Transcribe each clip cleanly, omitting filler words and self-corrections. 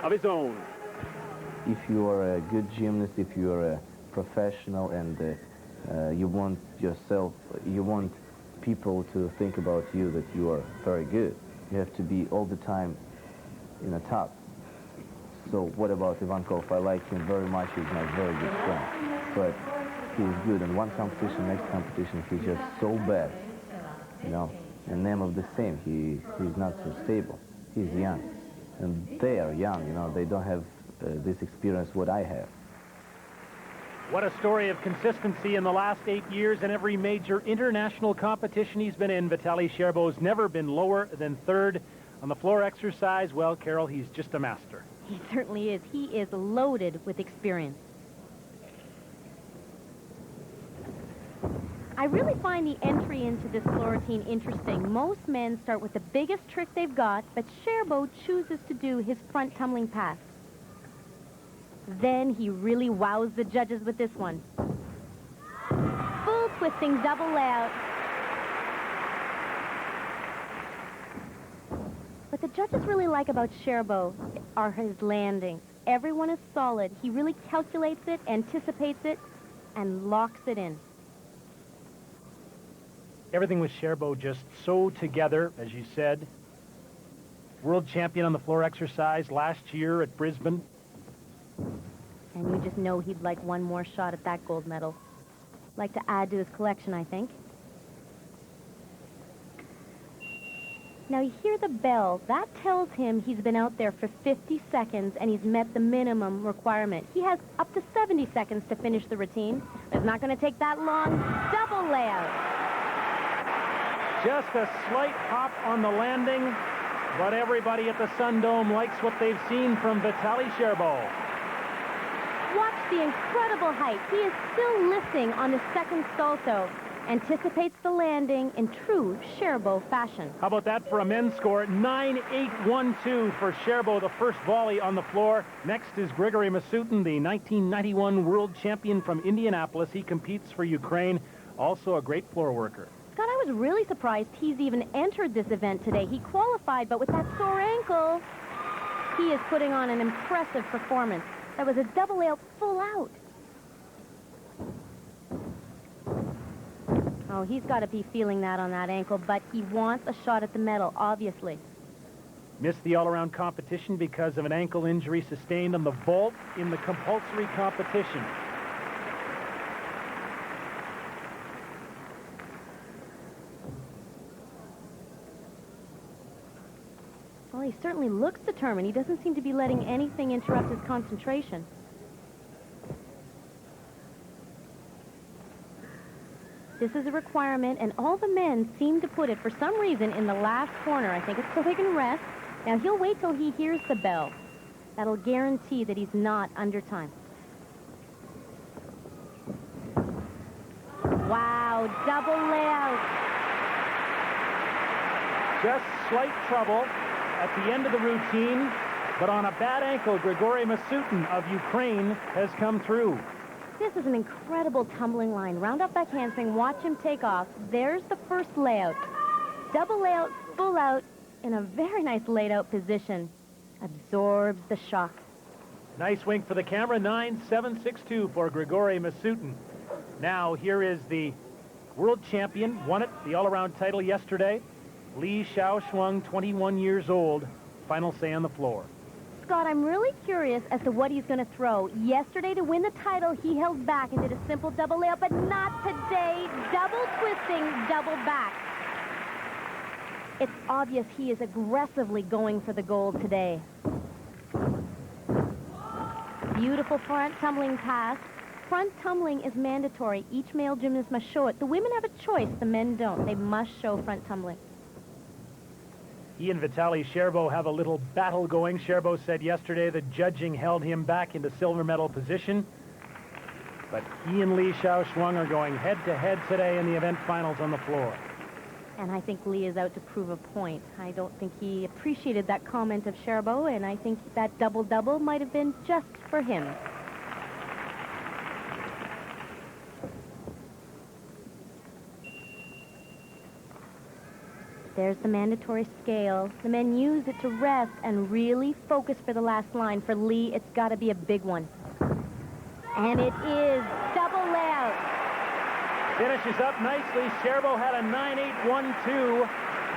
of his own. If you are a good gymnast, if you are a professional, and you want people to think about you that you are very good, you have to be all the time in the top. So what about Ivankov? I like him very much. He's my very good friend. But he's good in one competition, next competition he's just so bad, you know. And Nemov the same. He's not so stable. He's young, and they are young. You know, they don't have this experience what I have. What a story of consistency in the last 8 years in every major international competition he's been in. Vitaly Sherbo's never been lower than third on the floor exercise. Well, Carol, he's just a master. He certainly is. He is loaded with experience. I really find the entry into this floor routine interesting. Most men start with the biggest trick they've got, but Sherbo chooses to do his front tumbling pass. Then he really wows the judges with this one. Full twisting double layout. What the judges really like about Sherbo are his landings. Everyone is solid. He really calculates it, anticipates it, and locks it in. Everything with Sherbo just so together, as you said. World champion on the floor exercise last year at Brisbane. And you just know he'd like one more shot at that gold medal. Like to add to his collection, I think. Now you hear the bell. That tells him he's been out there for 50 seconds and he's met the minimum requirement. He has up to 70 seconds to finish the routine. It's not going to take that long. Double layout. Just a slight hop on the landing, but everybody at the Sun Dome likes what they've seen from Vitaly Sherbo. Watch the incredible height. He is still lifting on the second salto. Anticipates the landing in true Sherbo fashion. How about that for a men's score? 9-8-1-2 for Sherbo, the first volley on the floor. Next is Grigory Masutin, the 1991 world champion from Indianapolis. He competes for Ukraine, also a great floor worker. God, I was really surprised he's even entered this event today. He qualified, but with that sore ankle, he is putting on an impressive performance. That was a double layout full out. Oh, he's got to be feeling that on that ankle, but he wants a shot at the medal, obviously. Missed the all-around competition because of an ankle injury sustained on the vault in the compulsory competition. Well, he certainly looks determined. He doesn't seem to be letting anything interrupt his concentration. This is a requirement, and all the men seem to put it, for some reason, in the last corner. I think it's so they can rest. Now, he'll wait till he hears the bell. That'll guarantee that he's not under time. Wow, double layout. Just slight trouble at the end of the routine, but on a bad ankle, Grigory Masutin of Ukraine has come through. This is an incredible tumbling line. Round up back handspring, watch him take off. There's the first layout. Double layout, full out, in a very nice laid out position. Absorbs the shock. Nice wink for the camera, 9-7-6-2 for Grigory Masutin. Now, here is the world champion, won it, the all-around title yesterday. Li Xiaoshuang, 21 years old. Final say on the floor. Scott, I'm really curious as to what he's going to throw. Yesterday, to win the title, he held back and did a simple double layout, but not today. Double twisting, double back. It's obvious he is aggressively going for the gold today. Beautiful front tumbling pass. Front tumbling is mandatory. Each male gymnast must show it. The women have a choice. The men don't. They must show front tumbling. He and Vitaly Sherbo have a little battle going. Sherbo said yesterday that judging held him back into silver medal position. But he and Li Xiaoshuang are going head-to-head today in the event finals on the floor. And I think Li is out to prove a point. I don't think he appreciated that comment of Sherbo, and I think that double-double might have been just for him. There's the mandatory scale. The men use it to rest and really focus for the last line. For Lee, it's got to be a big one. And it is double layout. Finishes up nicely. Sherbo had a 9.812.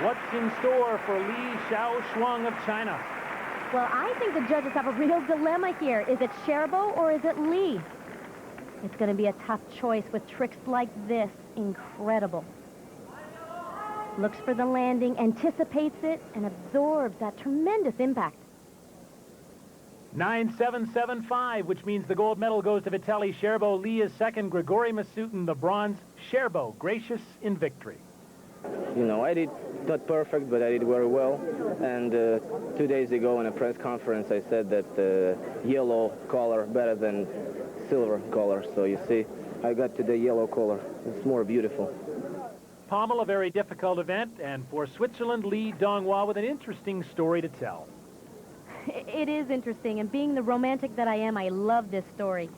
What's in store for Li Xiaoshuang of China? Well, I think the judges have a real dilemma here. Is it Sherbo or is it Lee? It's going to be a tough choice with tricks like this. Incredible. Looks for the landing, anticipates it, and absorbs that tremendous impact. 9.775, which means the gold medal goes to Vitaly Sherbo. Lee is second. Grigory Masutin, the bronze. Sherbo, gracious in victory. You know, I did not perfect, but I did very well. And 2 days ago in a press conference, I said that yellow color better than silver color. So you see, I got to the yellow color. It's more beautiful. Pommel, a very difficult event, and for Switzerland, Li Donghua with an interesting story to tell. It is interesting, and being the romantic that I am, I love this story.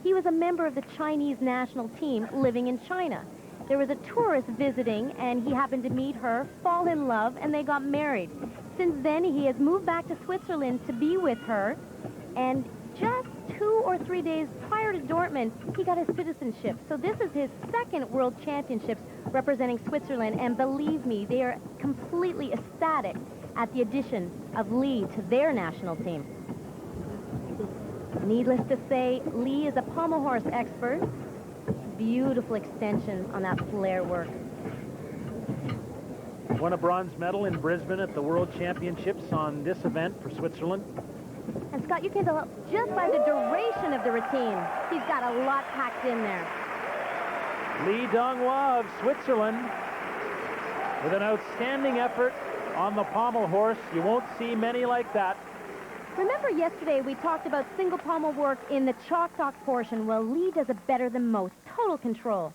He was a member of the Chinese national team living in China. There was a tourist visiting, and he happened to meet her, fall in love, and they got married. Since then, he has moved back to Switzerland to be with her, and just 2 or 3 days prior to Dortmund, he got his citizenship. So this is his second World Championships representing Switzerland, and believe me, they are completely ecstatic at the addition of Lee to their national team. Needless to say, Lee is a pommel horse expert. Beautiful extension on that flare work. Won a bronze medal in Brisbane at the World Championships on this event for Switzerland. And Scott, you can tell just by the duration of the routine, he's got a lot packed in there. Li Donghua of Switzerland with an outstanding effort on the pommel horse. You won't see many like that. Remember yesterday we talked about single pommel work in the chalk talk portion? Well, Lee does it better than most. Total control.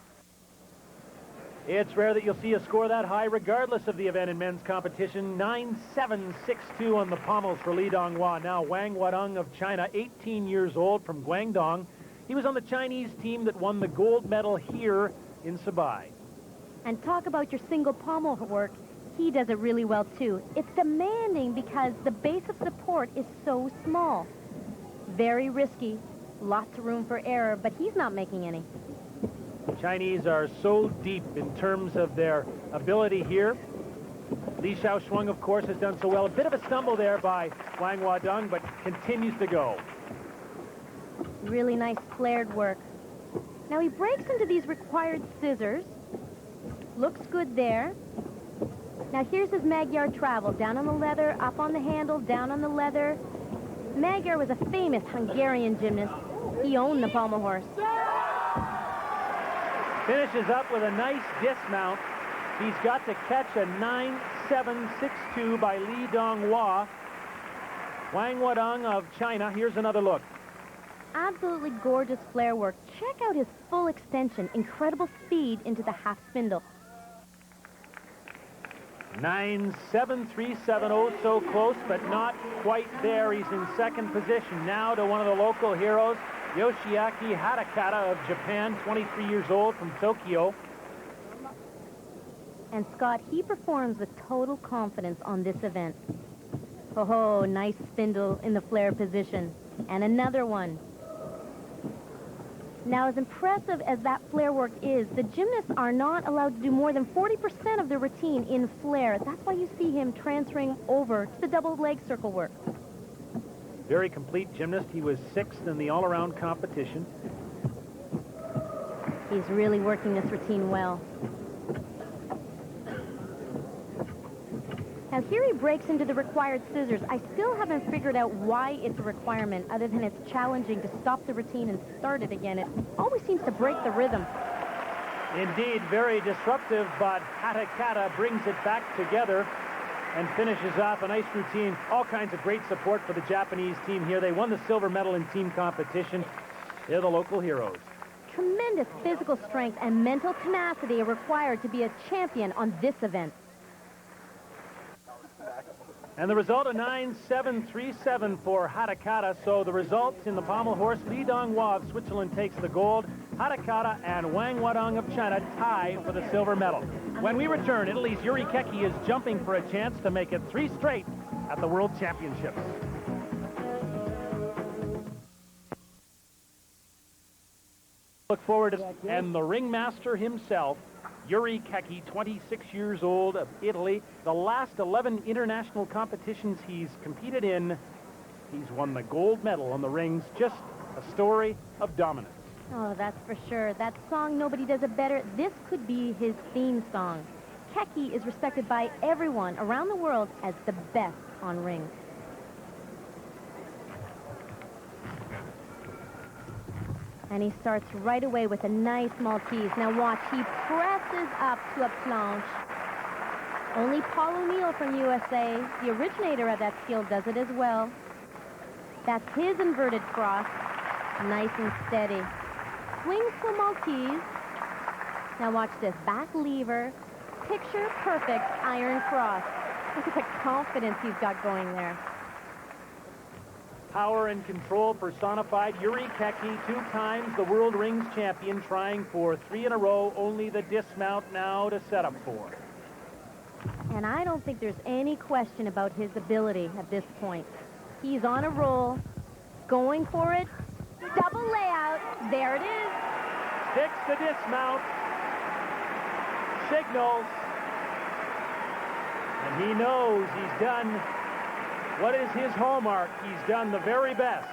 It's rare that you'll see a score that high regardless of the event in men's competition. 9.762 on the pommels for Li Donghua. Now Wang Wadong of China, 18 years old, from Guangdong. He was on the Chinese team that won the gold medal here in Sabae. And talk about your single pommel work. He does it really well, too. It's demanding because the base of support is so small. Very risky. Lots of room for error, but he's not making any. Chinese are so deep in terms of their ability here. Li Xiaoshuang, of course, has done so well. A bit of a stumble there by Wang Wadong, but continues to go. Really nice flared work. Now he breaks into these required scissors. Looks good there. Now here's his Magyar travel. Down on the leather, up on the handle, down on the leather. Magyar was a famous Hungarian gymnast. He owned the pommel horse. Finishes up with a nice dismount. He's got to catch a 9.762 by Li Donghua. Wang Wadong of China. Here's another look. Absolutely gorgeous flare work. Check out his full extension. Incredible speed into the half spindle. 9.737, oh so close, but not quite there. He's in second position now to one of the local heroes, Yoshiaki Hadakata of Japan, 23 years old, from Tokyo. And Scott, he performs with total confidence on this event. Oh, nice spindle in the flare position. And another one. Now, as impressive as that flare work is, the gymnasts are not allowed to do more than 40% of their routine in flare. That's why you see him transferring over to the double leg circle work. Very complete gymnast. He was sixth in the all-around competition. He's really working this routine well. Now here he breaks into the required scissors. I still haven't figured out why it's a requirement, other than it's challenging to stop the routine and start it again. It always seems to break the rhythm. Indeed, very disruptive, but Hadakata brings it back together and finishes off a nice routine. All kinds of great support for the Japanese team here. They won the silver medal in team competition. They're the local heroes. Tremendous physical strength and mental tenacity are required to be a champion on this event. And the result, a 9.737 for Hadakata. So the results in the pommel horse, Li Donghua of Switzerland takes the gold. Hatakata and Wang Wadong of China tie for the silver medal. When we return, Italy's Yuri Keki is jumping for a chance to make it 3 straight at the World Championships. Look forward to, and the ringmaster himself, Yuri Keki, 26 years old, of Italy. The last 11 international competitions he's competed in, he's won the gold medal on the rings. Just a story of dominance. Oh, that's for sure. That song, Nobody Does It Better, this could be his theme song. Keki is respected by everyone around the world as the best on rings. And he starts right away with a nice Maltese. Now watch, he presses up to a planche. Only Paul O'Neill from USA, the originator of that skill, does it as well. That's his inverted cross. Nice and steady. Swings to a Maltese. Now watch this, back lever, picture perfect iron cross. Look at the confidence he's got going there. Power and control personified. Yuri Keki, 2 times the World Rings champion, trying for 3 in a row. Only the dismount now to set up for. And I don't think there's any question about his ability at this point. He's on a roll, going for it. Double layout. There it is. Sticks the dismount. Signals. And he knows he's done what is his hallmark. He's done the very best.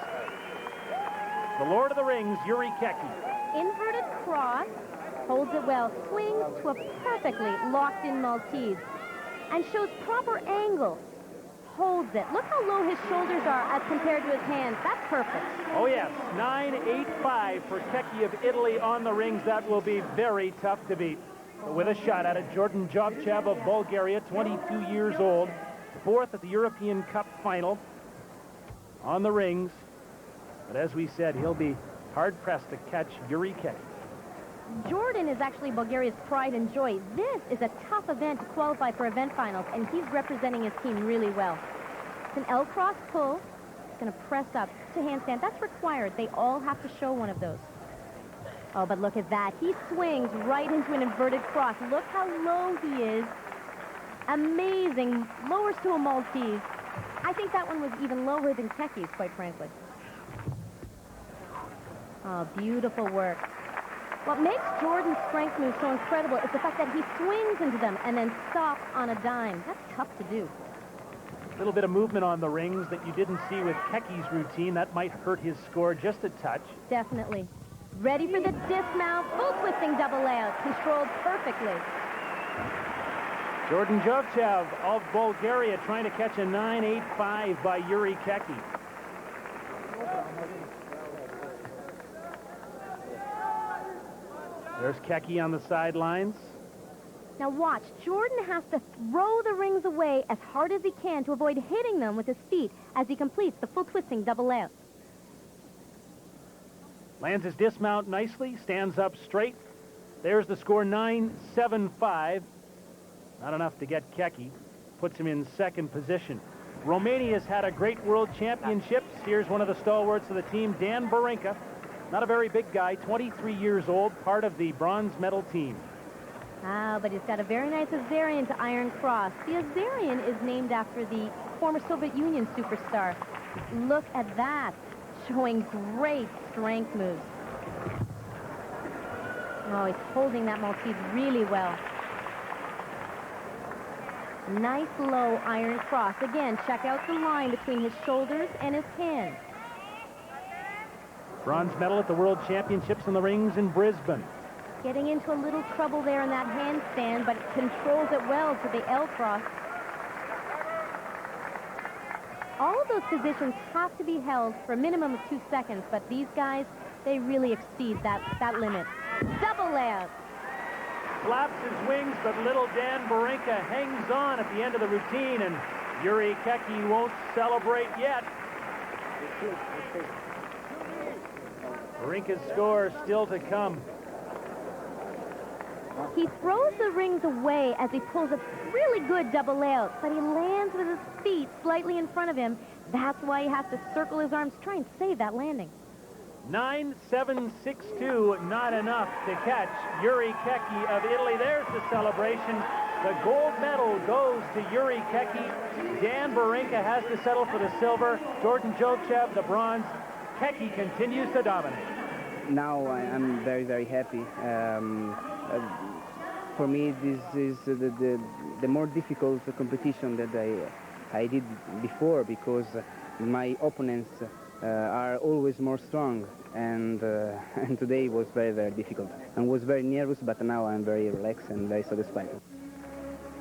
The Lord of the Rings, Yuri Keki. Inverted cross. Holds it well. Swings to a perfectly locked-in Maltese. And shows proper angle. Holds it. Look how low his shoulders are as compared to his hands. That's perfect. Oh, yes. 9-8-5 for Keki of Italy on the rings. That will be very tough to beat. But with a shot at it, Jordan Jovchev of Bulgaria, 22 years old, 4th at the European Cup final on the rings. But as we said, he'll be hard-pressed to catch Yuri Keki. Jordan is actually Bulgaria's pride and joy. This is a tough event to qualify for event finals, and he's representing his team really well. It's an L-cross pull. He's going to press up to handstand. That's required. They all have to show one of those. Oh, but look at that. He swings right into an inverted cross. Look how low he is. Amazing. Lowers to a Maltese. I think that one was even lower than Keki's, quite frankly. Oh, beautiful work. What makes Jordan's strength move so incredible is the fact that he swings into them and then stops on a dime. That's tough to do. A little bit of movement on the rings that you didn't see with Keki's routine. That might hurt his score just a touch. Definitely. Ready for the dismount. Full twisting double layout. Controlled perfectly. Jordan Jovchev of Bulgaria trying to catch a 9-8-5 by Yuri Keki. There's Keki on the sidelines. Now watch. Jordan has to throw the rings away as hard as he can to avoid hitting them with his feet as he completes the full twisting double layout. Lands his dismount nicely, stands up straight. There's the score, 9-7-5. Not enough to get Keki. Puts him in 2nd position. Romania's had a great World Championships. Here's one of the stalwarts of the team, Dan Barinka. Not a very big guy, 23 years old, part of the bronze medal team. Ah, but he's got a very nice Azarian to iron cross. The Azarian is named after the former Soviet Union superstar. Look at that, showing great strength moves. Oh, he's holding that Maltese really well. Nice low iron cross. Again, check out the line between his shoulders and his hands. Bronze medal at the World Championships in the rings in Brisbane. Getting into a little trouble there in that handstand, but controls it well to the L cross. All of those positions have to be held for a minimum of 2 seconds, but these guys, they really exceed that limit. Double layout. Flaps his wings, but little Dan Barinka hangs on at the end of the routine, and Yuri Keki won't celebrate yet. Barinka's score still to come. He throws the rings away as he pulls a really good double layout, but he lands with his feet slightly in front of him. That's why he has to circle his arms to try and save that landing. 9.762, not enough to catch Yuri Keki of Italy. There's the celebration. The gold medal goes to Yuri Keki. Dan Barinka has to settle for the silver. Jordan Jochev, the bronze. Keki continues to dominate. Now I'm very, very happy. For me, this is the more difficult competition that I did before, because my opponents are always more strong, and today was very, very difficult. I was very nervous, but now I'm very relaxed and very satisfied.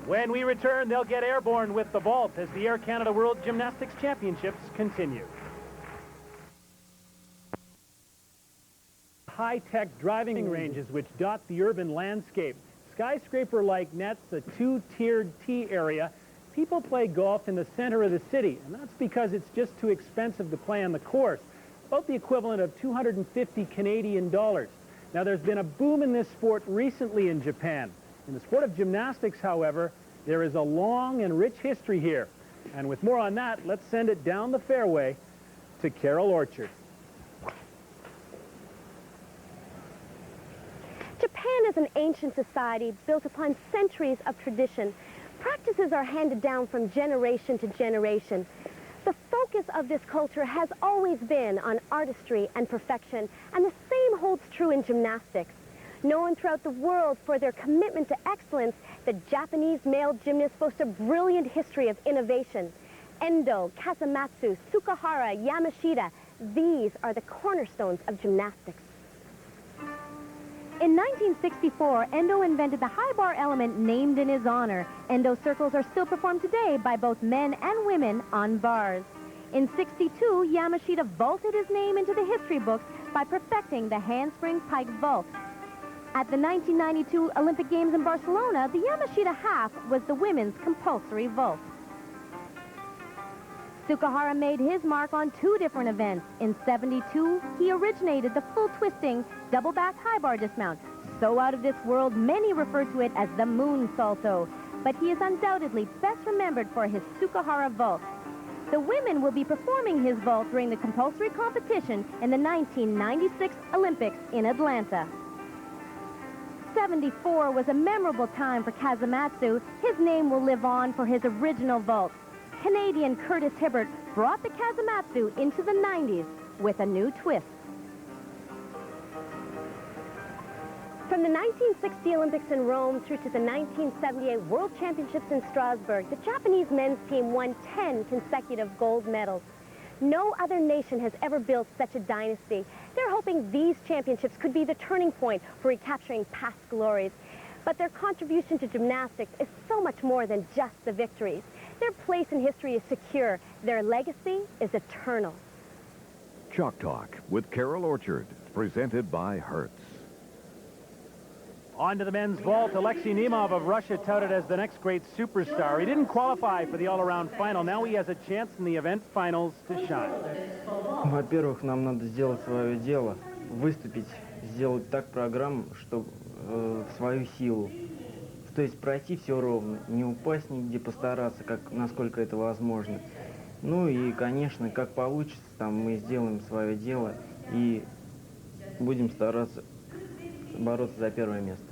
When we return, they'll get airborne with the vault as the Air Canada World Gymnastics Championships continue. High-tech driving ranges which dot the urban landscape. Skyscraper-like nets, a two-tiered tee area. People play golf in the center of the city, and that's because it's just too expensive to play on the course, about the equivalent of 250 Canadian dollars. Now, there's been a boom in this sport recently in Japan. In the sport of gymnastics, however, there is a long and rich history here. And with more on that, let's send it down the fairway to Carol Orchard. Japan is an ancient society built upon centuries of tradition. Practices are handed down from generation to generation. The focus of this culture has always been on artistry and perfection, and the same holds true in gymnastics. Known throughout the world for their commitment to excellence, the Japanese male gymnasts boast a brilliant history of innovation. Endo, Kazumatsu, Tsukahara, Yamashita, these are the cornerstones of gymnastics. In 1964, Endo invented the high bar element named in his honor. Endo circles are still performed today by both men and women on bars. In '62, Yamashita vaulted his name into the history books by perfecting the handspring pike vault. At the 1992 Olympic Games in Barcelona, the Yamashita half was the women's compulsory vault. Tsukahara made his mark on two different events. In '72, he originated the full twisting double back high bar dismount. So out of this world, many refer to it as the moon salto. But he is undoubtedly best remembered for his Tsukahara vault. The women will be performing his vault during the compulsory competition in the 1996 Olympics in Atlanta. '74 was a memorable time for Kazumatsu. His name will live on for his original vault. Canadian Curtis Hibbert brought the Kazumatsu into the 90s with a new twist. From the 1960 Olympics in Rome through to the 1978 World Championships in Strasbourg, the Japanese men's team won 10 consecutive gold medals. No other nation has ever built such a dynasty. They're hoping these championships could be the turning point for recapturing past glories. But their contribution to gymnastics is so much more than just the victories. Their place in history is secure. Their legacy is eternal. Chalk Talk with Carol Orchard, presented by Hertz. On to the men's vault. Alexei Nemov of Russia touted as the next great superstar. He didn't qualify for the all-around final. Now he has a chance in the event finals to shine. Во-первых, нам надо сделать свое дело, выступить, сделать так программу, чтобы в свою силу. То есть пройти все ровно, не упасть нигде, постараться, насколько это возможно. Ну и, конечно, как получится, там мы сделаем свое дело и будем стараться бороться за первое место.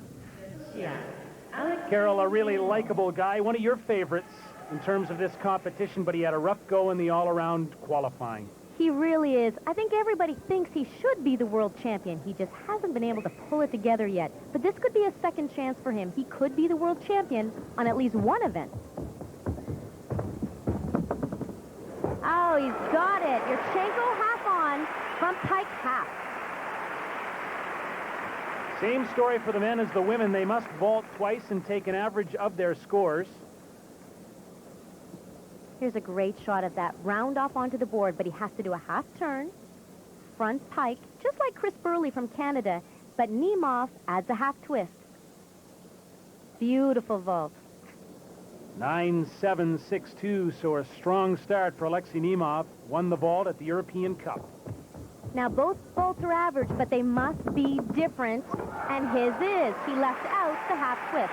Carol, a really likable guy, one of your favorites in terms of this competition, but he had a rough go in the all-around qualifying. He really is. I think everybody thinks he should be the world champion. He just hasn't been able to pull it together yet. But this could be a second chance for him. He could be the world champion on at least one event. Oh, he's got it. Yurchenko half on, front pike half. Same story for the men as the women. They must vault twice and take an average of their scores. Here's a great shot of that. Round off onto the board, but he has to do a half turn, front pike, just like Chris Burley from Canada, but Nemov adds a half twist. Beautiful vault. 9.762, so a strong start for Alexei Nemov. Won the vault at the European Cup. Now, both vaults are average, but they must be different, and his is. He left out the half twist.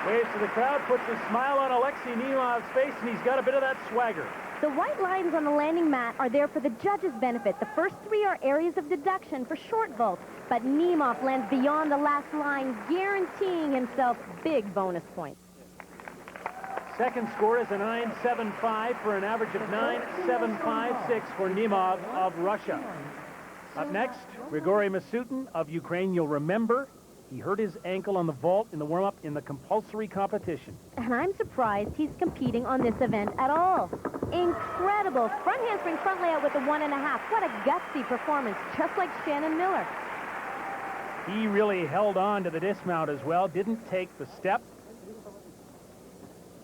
Waves to the crowd, puts a smile on Alexei Nemov's face, and he's got a bit of that swagger. The white lines on the landing mat are there for the judges' benefit. The first three are areas of deduction for short vault, but Nemov lands beyond the last line, guaranteeing himself big bonus points. Second score is a 9.75 for an average of 9.756 for Nemov of Russia. Up next, Grigory Masutin of Ukraine. You'll remember he hurt his ankle on the vault in the warm-up in the compulsory competition. And I'm surprised he's competing on this event at all. Incredible. Front handspring, front layout with a 1.5. What a gutsy performance, just like Shannon Miller. He really held on to the dismount as well, didn't take the step.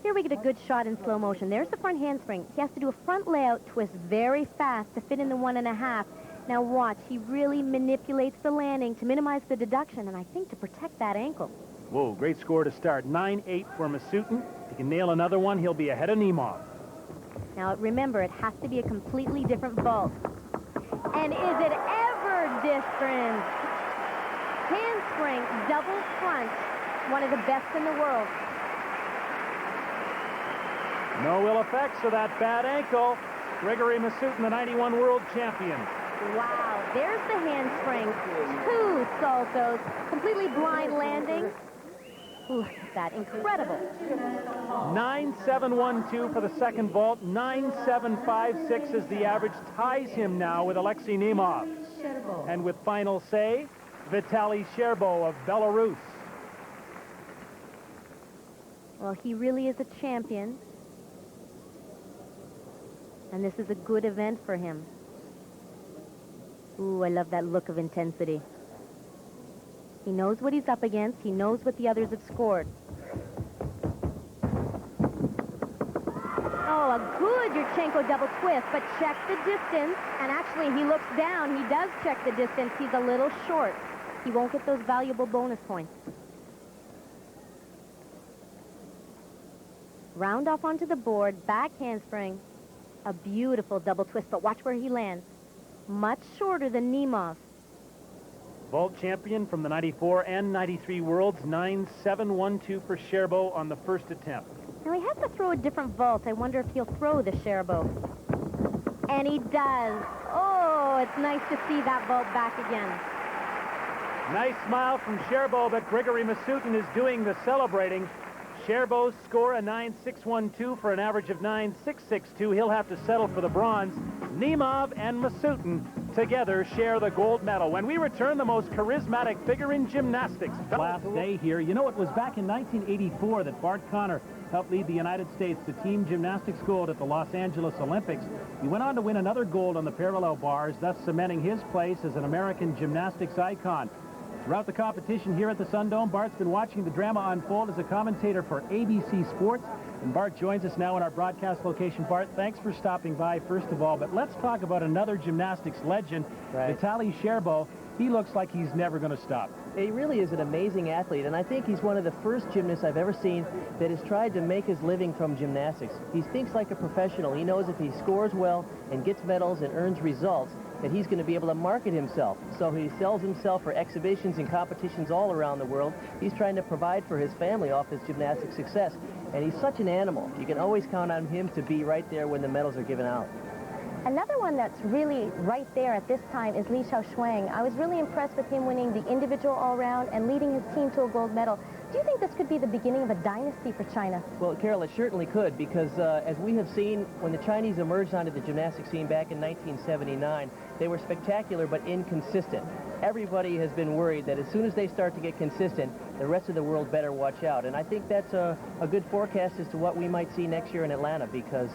Here we get a good shot in slow motion. There's the front handspring. He has to do a front layout twist very fast to fit in the 1.5. Now watch, he really manipulates the landing to minimize the deduction, and I think to protect that ankle. Whoa, great score to start. 9.8 for Masutin. If he can nail another one, he'll be ahead of Nemov. Now remember, it has to be a completely different vault. And is it ever different? Handspring, double front, one of the best in the world. No ill effects of that bad ankle. Grigory Masutin, the 91 world champion. Wow, there's the handspring. Two saltos, completely blind landing. Look at that, incredible. 9.712 for the second vault. 9.756 is the average. Ties him now with Alexei Nemov. And with final say, Vitaly Sherbo of Belarus. Well, he really is a champion. And this is a good event for him. Ooh, I love that look of intensity. He knows what he's up against. He knows what the others have scored. Oh, a good Yurchenko double twist, but check the distance. And actually, he looks down. He does check the distance. He's a little short. He won't get those valuable bonus points. Round off onto the board, back handspring. A beautiful double twist, but watch where he lands. Much shorter than Nemov. Vault champion from the 94 and 93 worlds. 9.712 for Sherbo on the first attempt. Now he has to throw a different vault. I wonder if he'll throw the Sherbo. And he does. Oh, it's nice to see that vault back again. Nice smile from Sherbo, but Grigory Masutin is doing the celebrating. Sherbo's score a 9.612 for an average of 9.662. He'll have to settle for the bronze. Nemov and Masutin together share the gold medal. When we return, the most charismatic figure in gymnastics. Last day here. You know, it was back in 1984 that Bart Connor helped lead the United States to team gymnastics gold at the Los Angeles Olympics. He went on to win another gold on the parallel bars, thus cementing his place as an American gymnastics icon. Throughout the competition here at the Sun Dome, Bart's been watching the drama unfold as a commentator for ABC Sports. And Bart joins us now in our broadcast location. Bart, thanks for stopping by, first of all. But let's talk about another gymnastics legend, Vitaly Sherbo. He looks like he's never going to stop. He really is an amazing athlete, and I think he's one of the first gymnasts I've ever seen that has tried to make his living from gymnastics. He thinks like a professional. He knows if he scores well and gets medals and earns results, that he's going to be able to market himself. So he sells himself for exhibitions and competitions all around the world. He's trying to provide for his family off his gymnastic success. And he's such an animal. You can always count on him to be right there when the medals are given out. Another one that's really right there at this time is Li Shaoxuang. I was really impressed with him winning the individual all-round and leading his team to a gold medal. Do you think this could be the beginning of a dynasty for China? Well, Carol, it certainly could, because as we have seen, when the Chinese emerged onto the gymnastics scene back in 1979, they were spectacular but inconsistent. Everybody has been worried that as soon as they start to get consistent, the rest of the world better watch out. And I think that's a good forecast as to what we might see next year in Atlanta, because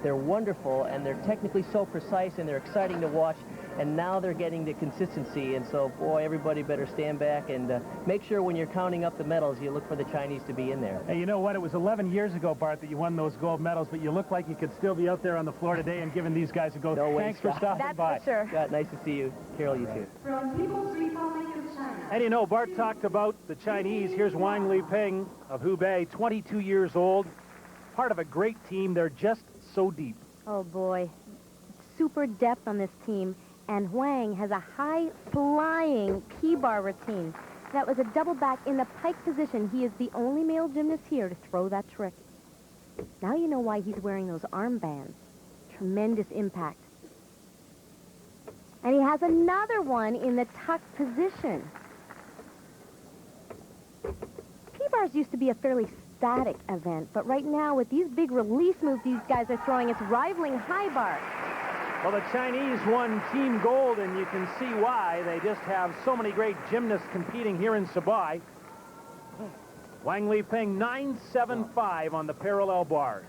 they're wonderful and they're technically so precise and they're exciting to watch. And now they're getting the consistency, and so, boy, everybody better stand back and make sure when you're counting up the medals, you look for the Chinese to be in there. Hey, you know what? It was 11 years ago, Bart, that you won those gold medals, but you look like you could still be out there on the floor today and giving these guys a go. No way, Thanks for stopping That's by. for sure. Scott, nice to see you. Carol, you too. From People's Republic of China. And you know, Bart talked about the Chinese. Here's Wang Liping of Hubei, 22 years old, part of a great team. They're just so deep. Oh, boy. Super depth on this team. And Wang has a high-flying P-bar routine. That was a double back in the pike position. He is the only male gymnast here to throw that trick. Now you know why he's wearing those armbands. Tremendous impact. And he has another one in the tuck position. P-bars used to be a fairly static event, but right now with these big release moves these guys are throwing, it's rivaling high bar. Well, the Chinese won team gold, and you can see why. They just have so many great gymnasts competing here in Sabae. Wang Liping, 9.75 on the parallel bars.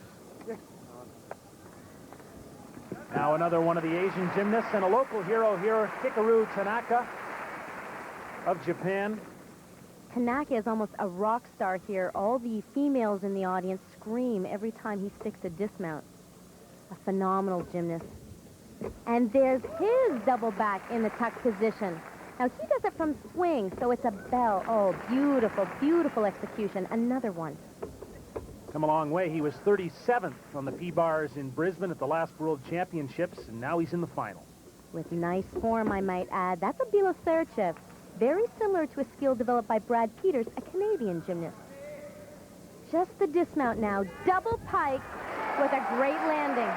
Now another one of the Asian gymnasts and a local hero here, Hikaru Tanaka of Japan. Tanaka is almost a rock star here. All the females in the audience scream every time he sticks a dismount. A phenomenal gymnast. And there's his double back in the tuck position. Now he does it from swing, so it's a bell. Oh, beautiful, beautiful execution. Another one. Come a long way. He was 37th on the P-bars in Brisbane at the last World Championships, and now he's in the final. With nice form, I might add. That's a Biloserchev. Very similar to a skill developed by Brad Peters, a Canadian gymnast. Just the dismount now. Double pike with a great landing.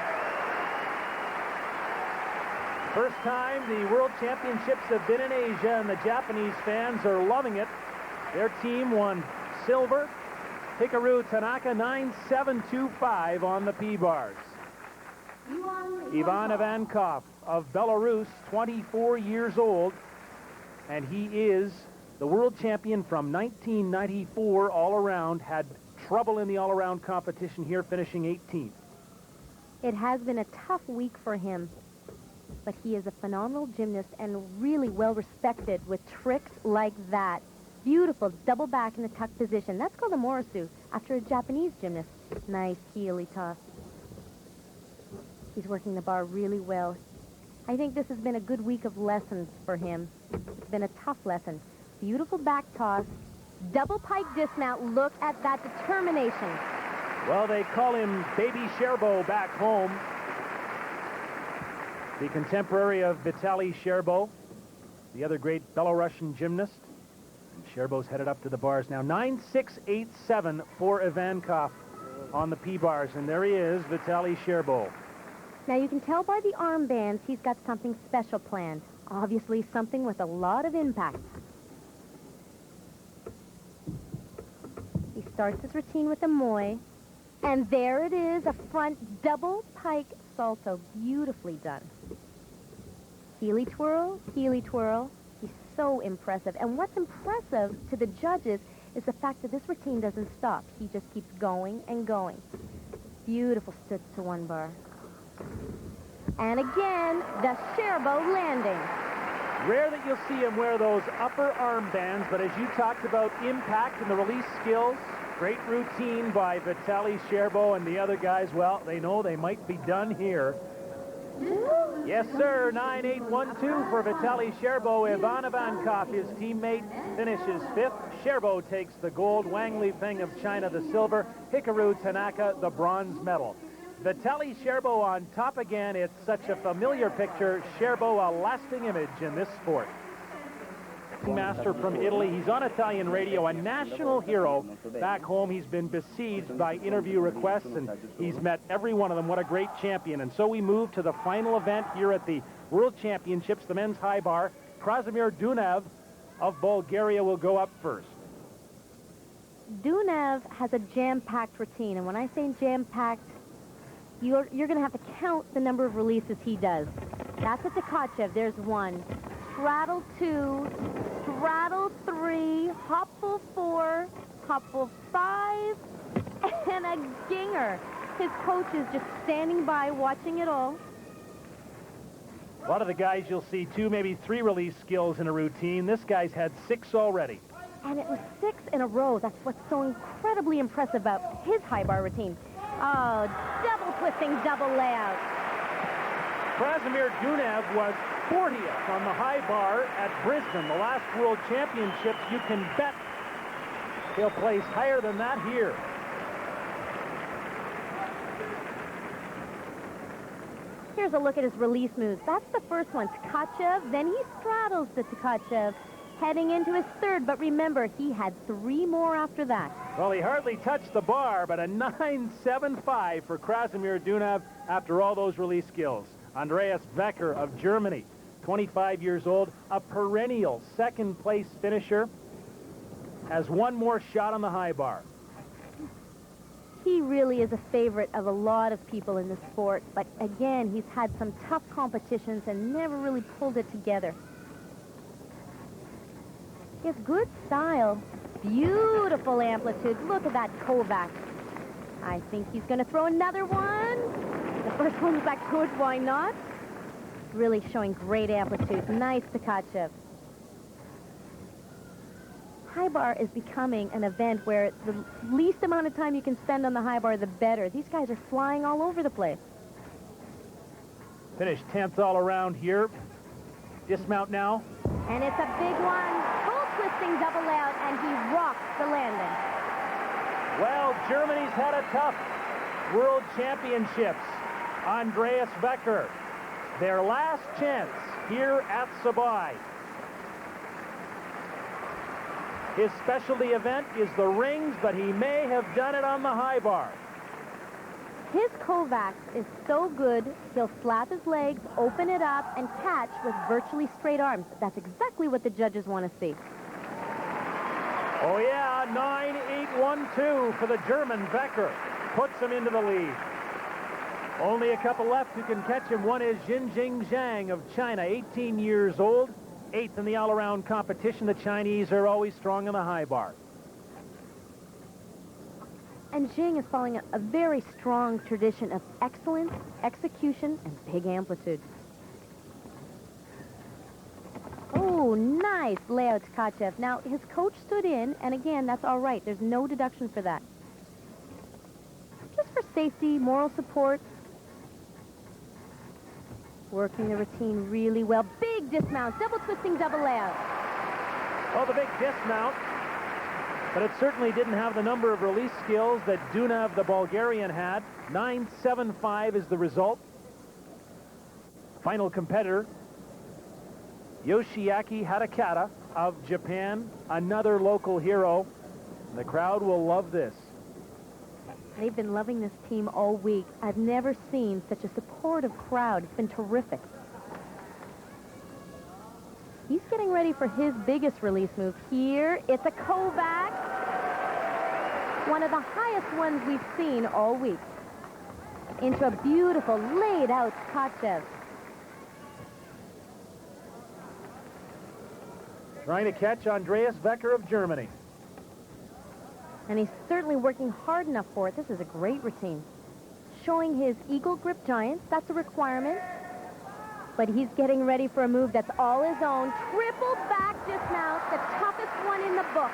First time the World Championships have been in Asia, and the Japanese fans are loving it. Their team won silver. Hikaru Tanaka, 9.725 on the P-bars. Ivan Ivankov of Belarus, 24 years old, and he is the world champion from 1994 all-around. Had trouble in the all-around competition here, finishing 18th. It has been a tough week for him, but he is a phenomenal gymnast and really well-respected with tricks like that. Beautiful double back in the tuck position. That's called a Morisu, after a Japanese gymnast. Nice heely toss. He's working the bar really well. I think this has been a good week of lessons for him. It's been a tough lesson. Beautiful back toss, double pike dismount. Look at that determination. Well, they call him Baby Sherbo back home. The contemporary of Vitaly Sherbo, the other great Belarusian gymnast. And Sherbo's headed up to the bars now. 9.687 for Ivankov on the P-bars. And there he is, Vitaly Sherbo. Now you can tell by the armbands he's got something special planned. Obviously something with a lot of impact. He starts his routine with a moi. And there it is, a front double pike salto. Beautifully done. Heely twirl, heely twirl. He's so impressive. And what's impressive to the judges is the fact that this routine doesn't stop. He just keeps going and going. Beautiful stitch to one bar. And again, the Sherbo landing. Rare that you'll see him wear those upper armbands, but as you talked about impact and the release skills, great routine by Vitaly Sherbo and the other guys. Well, they know they might be done here. Yes, sir. 9.812 for Vitaly Sherbo. Ivan Ivankov, his teammate, finishes 5th. Sherbo takes the gold. Wang Liping of China, the silver. Hikaru Tanaka, the bronze medal. Vitaly Sherbo on top again. It's such a familiar picture. Sherbo, a lasting image in this sport. Master from Italy. He's on Italian radio, a national hero. Back home, he's been besieged by interview requests, and he's met every one of them. What a great champion. And so we move to the final event here at the World Championships, the men's high bar. Krasimir Dunev of Bulgaria will go up first. Dunev has a jam-packed routine, and when I say jam-packed, you're going to have to count the number of releases he does. That's a Tkachev. There's one. Straddle 2, straddle 3, hop full 4, hop full 5, and a ginger. His coach is just standing by watching it all. A lot of the guys you'll see 2, maybe 3 release skills in a routine. This guy's had 6 already. And it was 6 in a row. That's what's so incredibly impressive about his high bar routine. Oh, double twisting, double layout. Krasimir Dunev was 40th on the high bar at Brisbane, the last World Championships. You can bet he'll place higher than that here. Here's a look at his release moves. That's the first one, Tkachev. Then he straddles the Tkachev, heading into his third, but remember, he had 3 more after that. Well, he hardly touched the bar, but a 9.75 for Krasimir Dunav after all those release skills. Andreas Becker of Germany, 25 years old, a perennial second-place finisher, has 1 more shot on the high bar. He really is a favorite of a lot of people in the sport, but again, he's had some tough competitions and never really pulled it together. He has good style, beautiful amplitude. Look at that Kovac. I think he's going to throw another one. The first one was back good, why not? Really showing great amplitude. Nice Tkachev. High bar is becoming an event where the least amount of time you can spend on the high bar, the better. These guys are flying all over the place. Finished 10th all around here. Dismount now. And it's a big one. Full twisting double out, and he rocks the landing. Well, Germany's had a tough World Championships. Andreas Becker, their last chance here at Sabae. His specialty event is the rings, but he may have done it on the high bar. His Kovacs is so good, he'll slap his legs, open it up, and catch with virtually straight arms. That's exactly what the judges want to see. Oh, yeah, 9.812 for the German Becker. Puts him into the lead. Only a couple left who can catch him. One is Jinjing Zhang of China, 18 years old. 8th in the all-around competition. The Chinese are always strong on the high bar. And Jing is following a very strong tradition of excellence, execution, and big amplitude. Oh, nice layout, Tkachev. Now, his coach stood in, and again, that's all right. There's no deduction for that. Just for safety, moral support. Working the routine really well. Big dismount, double twisting, double layout. Oh, the big dismount. But it certainly didn't have the number of release skills that Dunav, the Bulgarian, had. 9.75 is the result. Final competitor, Yoshiaki Hadakata of Japan, another local hero. The crowd will love this. They've been loving this team all week. I've never seen such a supportive crowd. It's been terrific. He's getting ready for his biggest release move here. It's a Kovac. One of the highest ones we've seen all week. Into a beautiful laid out Tkachev. Trying to catch Andreas Becker of Germany. And he's certainly working hard enough for it. This is a great routine. Showing his eagle grip giant. That's a requirement. But he's getting ready for a move that's all his own. Triple back dismount, the toughest one in the book.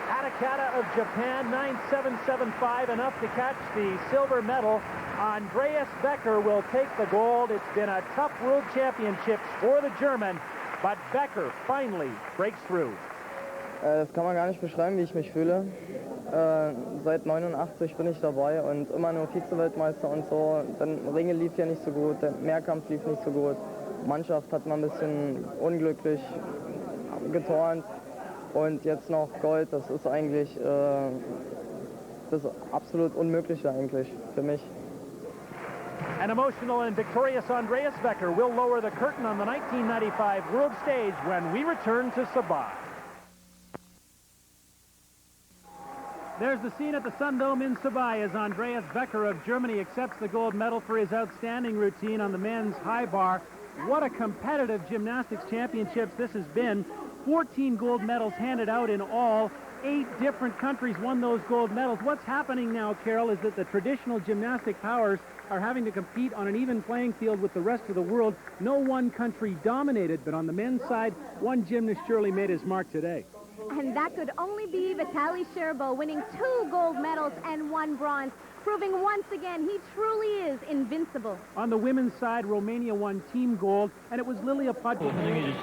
Hadakata of Japan, 9.775, enough to catch the silver medal. Andreas Becker will take the gold. It's been a tough World Championships for the German, but Becker finally breaks through. Das kann man gar nicht beschreiben, wie ich mich fühle. Seit 89 bin ich dabei und immer nur Vize-Weltmeister und so. Dann Ringe lief ja nicht so gut, der Mehrkampf lief nicht so gut. Mannschaft hat man ein bisschen unglücklich geturnt und jetzt noch Gold, das ist eigentlich das absolut Unmögliche eigentlich für mich. An emotional and victorious Andreas Becker will lower the curtain on the 1995 world stage when we return to Sabae. There's the scene at the Sun Dome in Sabae as Andreas Becker of Germany accepts the gold medal for his outstanding routine on the men's high bar. What a competitive gymnastics championships this has been. 14 gold medals handed out in all. 8 different countries won those gold medals. What's happening now, Carol, is that the traditional gymnastic powers are having to compete on an even playing field with the rest of the world. No one country dominated, but on the men's side, one gymnast surely made his mark today. And that could only be Vitaly Sherbo, winning 2 gold medals and 1 bronze, proving once again he truly is invincible. On the women's side, Romania won team gold, and it was Lilia Podgorny.